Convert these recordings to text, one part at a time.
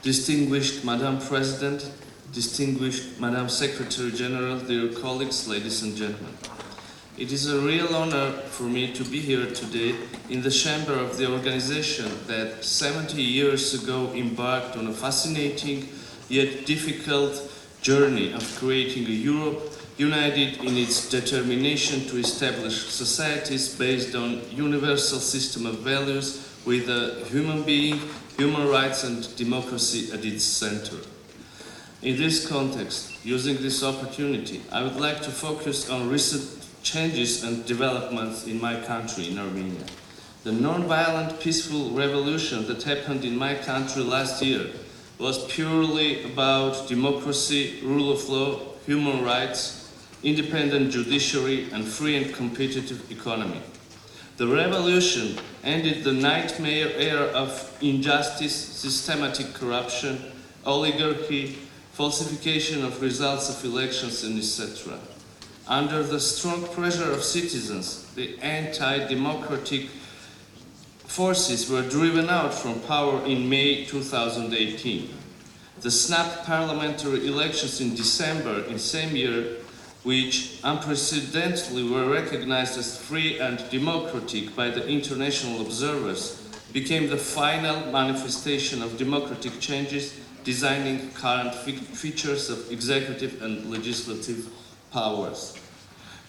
Distinguished Madam President, distinguished Madam Secretary General, dear colleagues, ladies and gentlemen. It is a real honor for me to be here today in the chamber of the organization that 70 years ago embarked on a fascinating yet difficult journey of creating a Europe united in its determination to establish societies based on universal system of values with a human being, human rights and democracy at its center. In this context, using this opportunity, I would like to focus on recent changes and developments in my country, in Armenia. The non-violent peaceful revolution that happened in my country last year was purely about democracy, rule of law, human rights, independent judiciary, and free and competitive economy. The revolution ended the nightmare era of injustice, systematic corruption, oligarchy, falsification of results of elections, and etc. Under the strong pressure of citizens, the anti-democratic forces were driven out from power in May 2018. The snap parliamentary elections in December in same year, which unprecedentedly were recognized as free and democratic by the international observers, became the final manifestation of democratic changes designing current features of executive and legislative powers.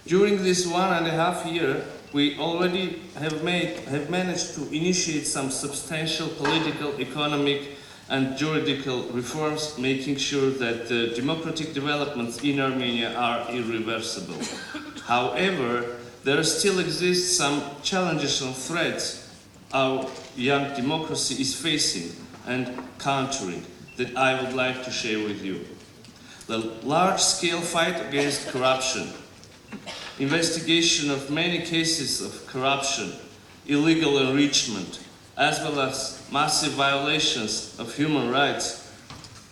During this 1.5 years, we already have managed to initiate some substantial political, economic, and juridical reforms, making sure that the democratic developments in Armenia are irreversible. However, there still exist some challenges and threats our young democracy is facing and countering that I would like to share with you. The large-scale fight against corruption, investigation of many cases of corruption, illegal enrichment, as well as massive violations of human rights,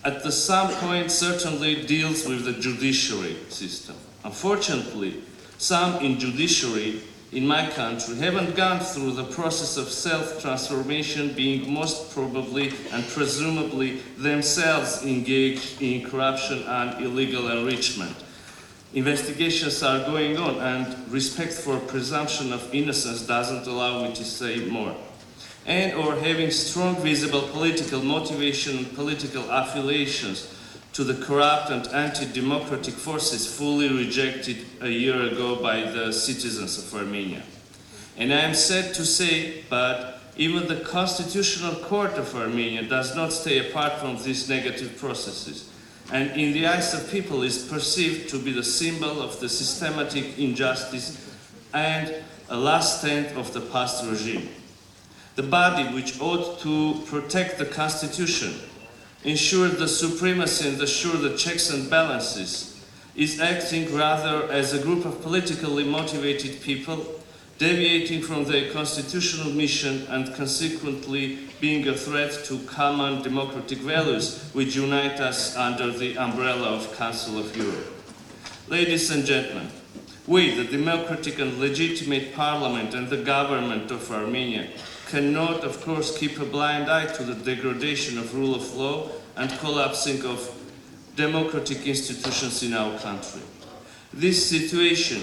at some point certainly deals with the judiciary system. Unfortunately, some in judiciary in my country haven't gone through the process of self-transformation, being most probably and presumably themselves engaged in corruption and illegal enrichment. Investigations are going on, and respect for presumption of innocence doesn't allow me to say more. And or having strong visible political motivation and political affiliations to the corrupt and anti-democratic forces fully rejected a year ago by the citizens of Armenia. And I am sad to say, but even the Constitutional Court of Armenia does not stay apart from these negative processes, and in the eyes of people is perceived to be the symbol of the systematic injustice and a last stand of the past regime. The body which ought to protect the Constitution, ensure the supremacy and assure the checks and balances, is acting rather as a group of politically motivated people, deviating from their constitutional mission and consequently being a threat to common democratic values which unite us under the umbrella of Council of Europe. Ladies and gentlemen, we, the democratic and legitimate parliament and the government of Armenia, cannot, of course, keep a blind eye to the degradation of rule of law and collapsing of democratic institutions in our country. This situation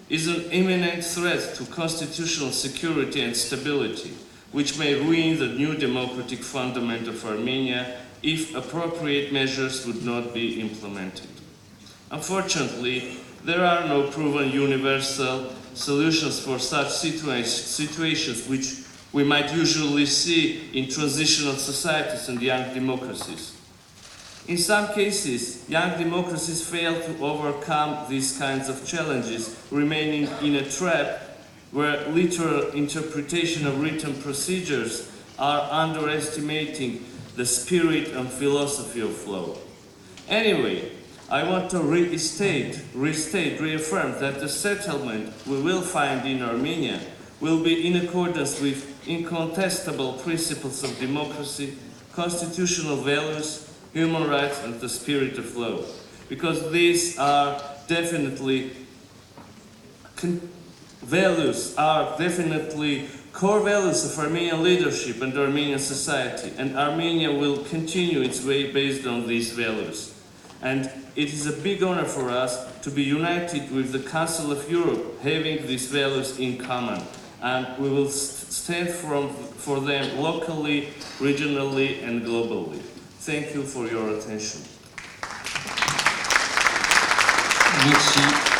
is an imminent threat to constitutional security and stability, which may ruin the new democratic fundament of Armenia if appropriate measures would not be implemented. Unfortunately, there are no proven universal solutions for such situations which we might usually see in transitional societies and young democracies. In some cases, young democracies fail to overcome these kinds of challenges, remaining in a trap where literal interpretation of written procedures are underestimating the spirit and philosophy of law. Anyway, I want to reaffirm that the settlement we will find in Armenia will be in accordance with incontestable principles of democracy, constitutional values, human rights, and the spirit of law. Because these are definitely values are definitely core values of Armenian leadership and Armenian society, and Armenia will continue its way based on these values. And it is a big honor for us to be united with the Council of Europe, having these values in common. And we will stand for them locally, regionally, and globally. Thank you for your attention. Merci.